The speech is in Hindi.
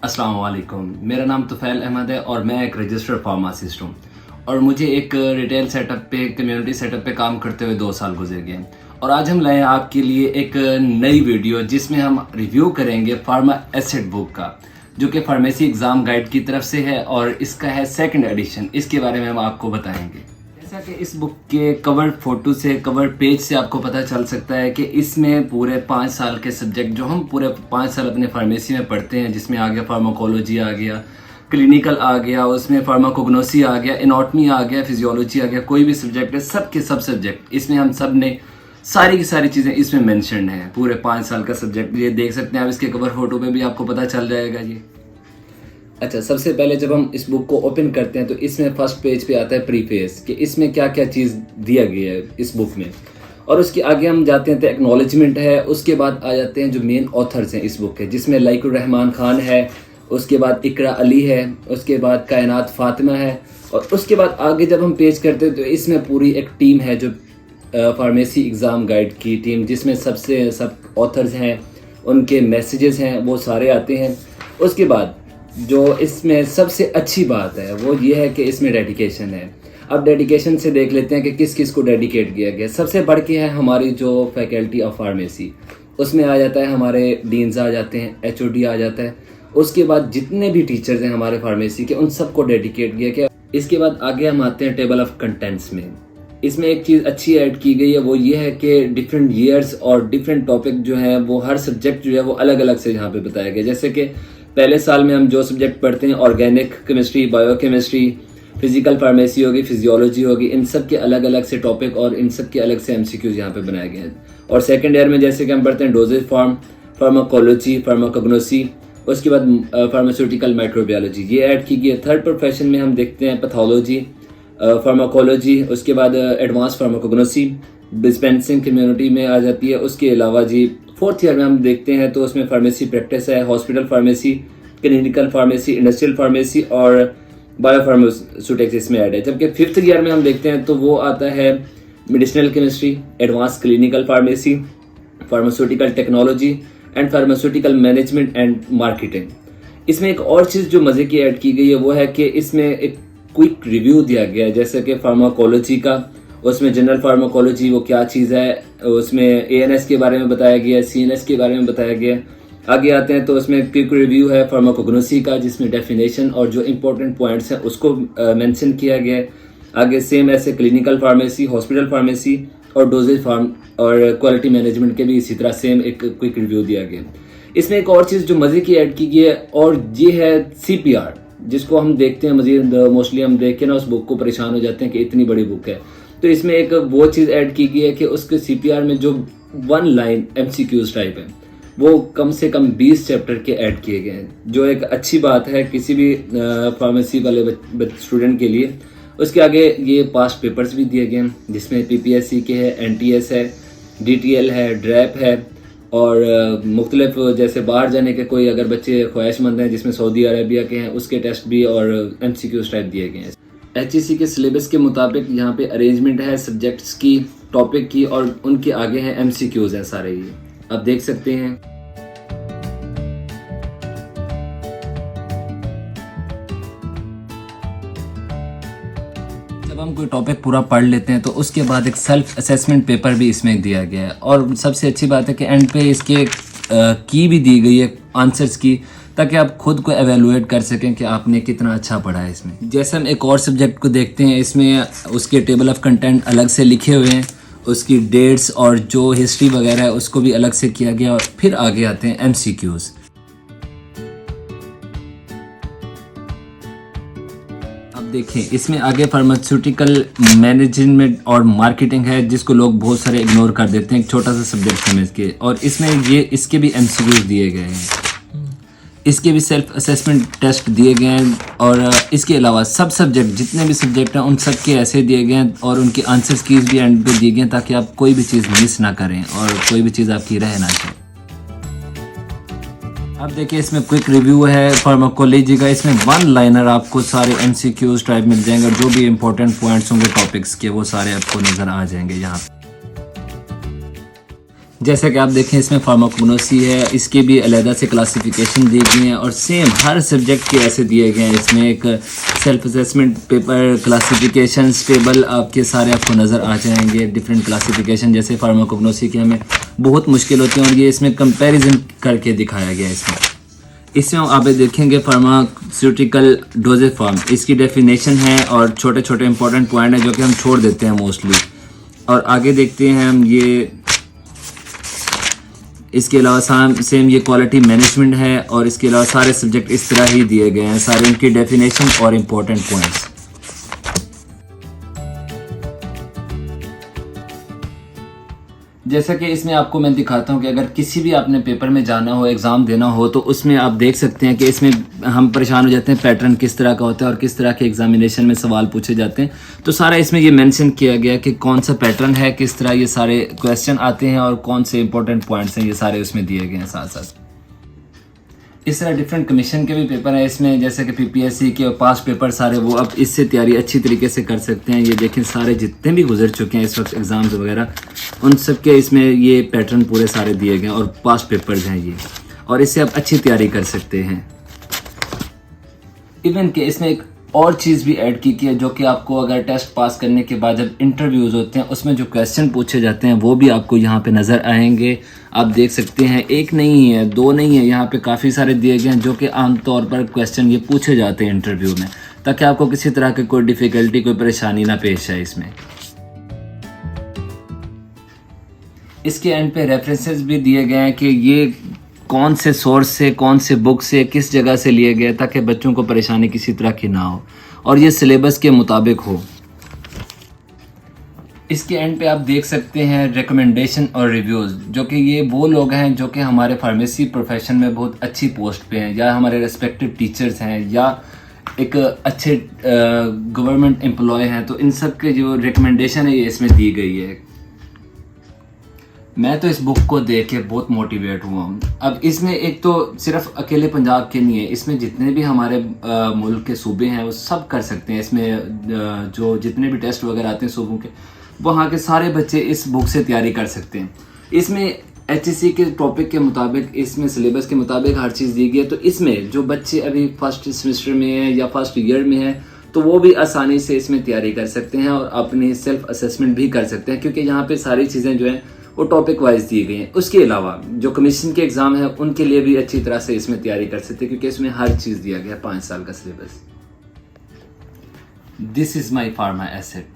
अस्सलाम वालेकुम। मेरा नाम तुफ़ैल अहमद है और मैं एक रजिस्टर्ड फार्मासिस्ट हूँ और मुझे एक रिटेल सेटअप पे, कम्युनिटी सेटअप पे काम करते हुए 2 साल गुजर गए हैं। और आज हम लाए हैं आपके लिए एक नई वीडियो जिसमें हम रिव्यू करेंगे फार्मा एसेट बुक का, जो कि फार्मेसी एग्ज़ाम गाइड की तरफ से है और इसका है 2nd एडिशन। इसके बारे में हम आपको बताएंगे। जैसा कि इस बुक के कवर फोटो से, कवर पेज से आपको पता चल सकता है कि इसमें पूरे 5 साल के सब्जेक्ट जो हम पूरे 5 साल अपने फार्मेसी में पढ़ते हैं, जिसमें आ गया फार्माकोलॉजी आ गया, क्लिनिकल आ गया, उसमें फार्माकोग्नोसी आ गया, एनाटॉमी आ गया, फिजियोलॉजी आ गया, कोई भी सब्जेक्ट है, सब के सब सब्जेक्ट इसमें हम सब ने सारी की सारी चीज़ें इसमें मेंशन हैं। पूरे 5 साल का सब्जेक्ट ये देख सकते हैं आप, इसके कवर फोटो पे भी आपको पता चल जाएगा ये। अच्छा, सबसे पहले जब हम इस बुक को ओपन करते हैं तो इसमें फर्स्ट पेज पे आता है प्रीफेस, कि इसमें क्या क्या चीज़ दिया गया है इस बुक में। और उसके आगे हम जाते हैं तो एक्नॉलेजमेंट है, उसके बाद आ जाते हैं जो मेन ऑथर्स हैं इस बुक के, जिसमें लाइकुर रहमान खान है, उसके बाद इकरा अली है, उसके बाद कायनात फातिमा है, और उसके बाद आगे जब हम पेज करते हैं तो इसमें पूरी एक टीम है जो फार्मेसी एग्ज़ाम गाइड की टीम, जिसमें सब ऑथर्स हैं, उनके मैसेजेस हैं, वो सारे आते हैं। उसके बाद जो इसमें सबसे अच्छी बात है वो ये है कि इसमें डेडिकेशन है। अब डेडिकेशन से देख लेते हैं कि किस किस को डेडिकेट किया गया। सबसे बढ़ के है हमारी जो फैकल्टी ऑफ फार्मेसी, उसमें आ जाता है हमारे डीन्स आ जाते हैं, एचओडी आ जाता है। उसके बाद जितने भी टीचर्स हैं हमारे फार्मेसी के, उन सबको डेडिकेट किया गया। इसके बाद आगे हम आते हैं टेबल ऑफ कंटेंट्स में। इसमें एक चीज़ अच्छी ऐड की गई है, वो ये है कि डिफरेंट ईयर्स और डिफरेंट टॉपिक जो है वो हर सब्जेक्ट जो है वो अलग अलग से यहाँ पे बताया गया। जैसे कि पहले साल में हम जो सब्जेक्ट पढ़ते हैं, organic chemistry, biochemistry, physical pharmacy होगी, फिजियोलॉजी होगी, इन सब के अलग अलग से टॉपिक और इन सब के अलग से एमसीक्यूज यहाँ पे बनाए गए हैं। और सेकेंड ईयर में जैसे कि हम पढ़ते हैं डोजेज फॉर्म, फार्माकोलॉजी, फार्माकोग्नोसी, उसके बाद फार्मास्यूटिकल माइक्रोबायोलॉजी, ये ऐड की गई है। थर्ड प्रोफेशन में हम देखते हैं पैथोलॉजी, फार्माकोलॉजी, उसके बाद एडवांस फार्माकोग्नोसी, डिस्पेंसिंग कम्युनिटी में आ जाती है। उसके अलावा जी 4th ईयर में हम देखते हैं तो उसमें फार्मेसी प्रैक्टिस है, hospital pharmacy, clinical pharmacy, industrial pharmacy और बायोफार्मास्यूटिक्स इसमें ऐड है। जबकि 5th ईयर में हम देखते हैं तो वो आता है medicinal chemistry, advance clinical pharmacy, pharmaceutical technology and pharmaceutical management and marketing. इसमें एक और चीज़ जो मज़े की ऐड की गई है वो है कि इसमें एक क्विक रिव्यू दिया गया है, जैसे कि फार्माकोलॉजी का, उसमें जनरल फार्माकोलॉजी वो क्या चीज़ है, उसमें एएनएस के बारे में बताया गया है, सीएनएस के बारे में बताया गया है। आगे आते हैं तो उसमें क्विक रिव्यू है फार्माकोग्नोसी का, जिसमें डेफिनेशन और जो इंपॉर्टेंट पॉइंट्स हैं उसको मेंशन किया गया है। आगे सेम ऐसे क्लिनिकल फार्मेसी, हॉस्पिटल फार्मेसी और डोजेज फार्म और क्वालिटी मैनेजमेंट के भी इसी तरह सेम एक क्विक रिव्यू दिया गया। इसमें एक और चीज़ जो मज़े की ऐड की गई है और ये है सीपीआर, जिसको हम देखते हैं मजीद मोस्टली हम देख के ना उस बुक को परेशान हो जाते हैं कि इतनी बड़ी बुक है। तो इसमें एक वो चीज़ ऐड की गई है कि उसके सीपीआर में जो 1 लाइन एमसीक्यूज टाइप है वो कम से कम 20 चैप्टर के ऐड किए गए हैं, जो एक अच्छी बात है किसी भी फार्मेसी वाले स्टूडेंट के लिए। उसके आगे ये पास्ट पेपर्स भी दिए गए हैं, जिसमें पीपीएससी के है, एनटीएस है, डीटीएल है, ड्रैप है और मुख्तलिफ जैसे बाहर जाने के कोई अगर बच्चे ख्वाहिशमंद हैं जिसमें सऊदी अरबिया के हैं, उसके टेस्ट भी और एमसीक्यूज टाइप दिए गए हैं। एचईसी के सिलेबस के मुताबिक यहाँ पे अरेंजमेंट है सब्जेक्ट्स की, टॉपिक की, और उनके आगे हैं एमसीक्यूज हैं सारे, ये आप देख सकते हैं। जब हम कोई टॉपिक पूरा पढ़ लेते हैं तो उसके बाद एक सेल्फ असेसमेंट पेपर भी इसमें दिया गया है। और सबसे अच्छी बात है कि एंड पे इसके की भी दी गई है आंसर्स की, ताकि आप खुद को एवेलुएट कर सकें कि आपने कितना अच्छा पढ़ा है इसमें। जैसे हम एक और सब्जेक्ट को देखते हैं, इसमें उसके टेबल ऑफ कंटेंट अलग से लिखे हुए हैं, उसकी डेट्स और जो हिस्ट्री वगैरह है उसको भी अलग से किया गया। और फिर आगे आते हैं एमसीक्यूज। अब देखें इसमें आगे फार्मास्यूटिकल मैनेजमेंट और मार्केटिंग है, जिसको लोग बहुत सारे इग्नोर कर देते हैं, एक छोटा सा सब्जेक्ट समझ के। और इसमें ये इसके भी एमसीक्यूज दिए गए हैं, इसके भी सेल्फ असेसमेंट टेस्ट दिए गए हैं। और इसके अलावा सब सब्जेक्ट जितने भी सब्जेक्ट हैं उन सब के ऐसे दिए गए हैं और उनके आंसर्स कीज भी एंड पे दिए गए हैं, ताकि आप कोई भी चीज़ मिस ना करें और कोई भी चीज़ आपकी रह ना जाए। अब देखिए इसमें क्विक रिव्यू है फार्माकोलॉजी का, इसमें 1 लाइनर आपको सारे एमसीक्यूज टाइप मिल जाएंगे और जो भी इंपॉर्टेंट पॉइंट्स होंगे टॉपिक्स के वो सारे आपको नज़र आ जाएंगे यहाँ। जैसा कि आप देखें इसमें फार्माकोग्नोसी है, इसके भी अलहदा से क्लासिफिकेशन दी गई हैं और सेम हर सब्जेक्ट के ऐसे दिए गए हैं। इसमें एक self assessment paper, classifications table आपके सारे आपको नज़र आ जाएंगे। डिफरेंट क्लासिफिकेशन जैसे फार्माकोग्नोसी के हमें बहुत मुश्किल होती है और ये इसमें कंपैरिजन करके दिखाया गया है। इसमें आप देखेंगे फार्मास्यूटिकल डोजेज फॉर्म, इसकी डेफिनेशन है और छोटे छोटे इंपॉर्टेंट पॉइंट हैं जो कि हम छोड़ देते हैं मोस्टली। और आगे देखते हैं हम ये, इसके अलावा सेम ये क्वालिटी मैनेजमेंट है और इसके अलावा सारे सब्जेक्ट इस तरह ही दिए गए हैं, सारे उनकी डेफिनेशन और इम्पोर्टेंट पॉइंट्स। जैसा कि इसमें आपको मैं दिखाता हूँ कि अगर किसी भी आपने पेपर में जाना हो, एग्ज़ाम देना हो, तो उसमें आप देख सकते हैं कि इसमें हम परेशान हो जाते हैं पैटर्न किस तरह का होता है और किस तरह के एग्जामिनेशन में सवाल पूछे जाते हैं। तो सारा इसमें ये मेंशन किया गया कि कौन सा पैटर्न है, किस तरह ये सारे क्वेश्चन आते हैं और कौन से इंपॉर्टेंट पॉइंट्स हैं, ये सारे उसमें दिए गए हैं साथ साथ। इस तरह डिफरेंट कमीशन के भी पेपर हैं इसमें, जैसे कि पीपीएससी के पास पेपर सारे वो अब इससे तैयारी अच्छी तरीके से कर सकते हैं। ये देखें सारे जितने भी गुजर चुके हैं इस वक्त एग्ज़ाम्स वगैरह, उन सब के इसमें ये पैटर्न पूरे सारे दिए गए हैं और पास पेपर्स हैं ये, और इससे आप अच्छी तैयारी कर सकते हैं। इवन कि इसमें एक और चीज़ भी ऐड की है जो कि आपको अगर टेस्ट पास करने के बाद जब इंटरव्यूज़ होते हैं उसमें जो क्वेश्चन पूछे जाते हैं वो भी आपको यहाँ पे नज़र आएंगे। आप देख सकते हैं, एक नहीं है, दो नहीं है, यहाँ पे काफ़ी सारे दिए गए हैं जो कि आमतौर पर क्वेश्चन ये पूछे जाते हैं इंटरव्यू में, ताकि आपको किसी तरह की कोई डिफ़िकल्टी, कोई परेशानी ना पेश आए इसमें। इसके एंड पे रेफरेंसेस भी दिए गए हैं कि ये कौन से सोर्स से, कौन से बुक से, किस जगह से लिए गए, ताकि बच्चों को परेशानी किसी तरह की ना हो और ये सिलेबस के मुताबिक हो। इसके एंड पे आप देख सकते हैं रिकमेंडेशन और रिव्यूज़, जो कि ये वो लोग हैं जो कि हमारे फार्मेसी प्रोफेशन में बहुत अच्छी पोस्ट पे हैं, या हमारे रेस्पेक्टिव टीचर्स हैं, या एक अच्छे गवर्नमेंट एम्प्लॉय हैं। तो इन सब के जो रिकमेंडेशन है ये इसमें दी गई है। मैं तो इस बुक को देख के बहुत मोटिवेट हुआ हूँ। अब इसमें एक तो सिर्फ अकेले पंजाब के नहीं है, इसमें जितने भी हमारे मुल्क के सूबे हैं वो सब कर सकते हैं। इसमें जो जितने भी टेस्ट वगैरह आते हैं सूबों के, वहाँ के सारे बच्चे इस बुक से तैयारी कर सकते हैं। इसमें एचएससी के टॉपिक के मुताबिक, इसमें सिलेबस के मुताबिक हर चीज़ दी गई है। तो इसमें जो बच्चे अभी फर्स्ट सेमेस्टर में हैं या फर्स्ट ईयर में हैं, तो वो भी आसानी से इसमें तैयारी कर सकते हैं और अपनी सेल्फ असेसमेंट भी कर सकते हैं, क्योंकि यहाँ पे सारी चीज़ें जो हैं वो टॉपिक वाइज दी गई हैं। उसके अलावा जो कमीशन के एग्ज़ाम है उनके लिए भी अच्छी तरह से इसमें तैयारी कर सकते हैं, क्योंकि इसमें हर चीज़ दिया गया है, 5 साल का syllabus. This is my pharma asset.